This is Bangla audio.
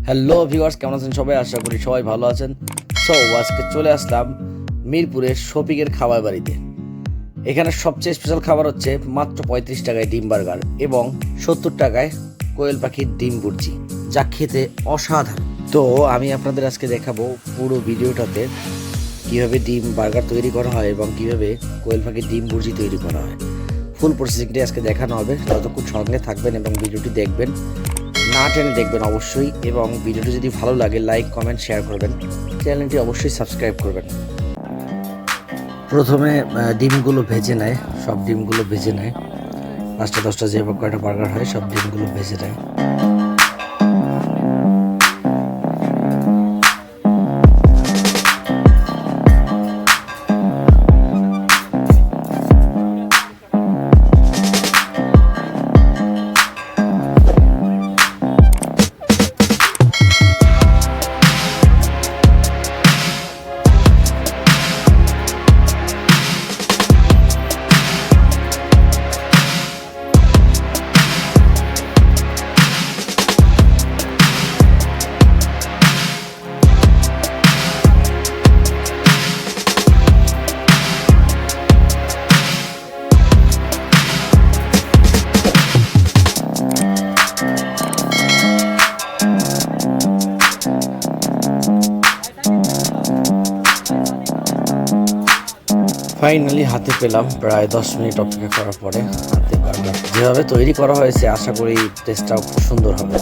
হ্যালো ভিউয়ার্স, কেমন আছেন সবাই? আশা করি সবাই ভালো আছেন। সো আজকে চলে আসলাম মিরপুরের শফিকের খাবার বাড়িতে। এখানে সবচেয়ে স্পেশাল খাবার হচ্ছে মাত্র 35 টাকায় ডিম বার্গার এবং 70 টাকায় কোয়েল পাখির ডিম বুর্জি, যা খেতে অসাধারণ। তো আমি আপনাদের আজকে দেখাবো পুরো ভিডিওটাতে কিভাবে ডিম বার্গার তৈরি করা হয় এবং কিভাবে কোয়েল পাখির ডিম বুর্জি তৈরি করা হয়। ফুল প্রসেসিংটি আজকে দেখানো হবে। ততক্ষণ সঙ্গে থাকবেন এবং ভিডিওটি দেখবেন, না টেনে দেখবেন অবশ্যই। এবং ভিডিওটি যদি ভালো লাগে লাইক কমেন্ট শেয়ার করবেন, চ্যানেলটি অবশ্যই সাবস্ক্রাইব করবেন। প্রথমে ডিমগুলো ভেজে নেয়, সব ডিমগুলো ভেজে নেয়। 5টা 10টা যে কয়টা বার্গার হয় সব ডিমগুলো ভেজে নেয়। ফাইনালি হাতে পেলাম প্রায় 10 মিনিট অপেক্ষা করার পরে হাতে বার্গার। যেভাবে তৈরি করা হয়েছে আশা করি টেস্টটাও খুব সুন্দর হবে।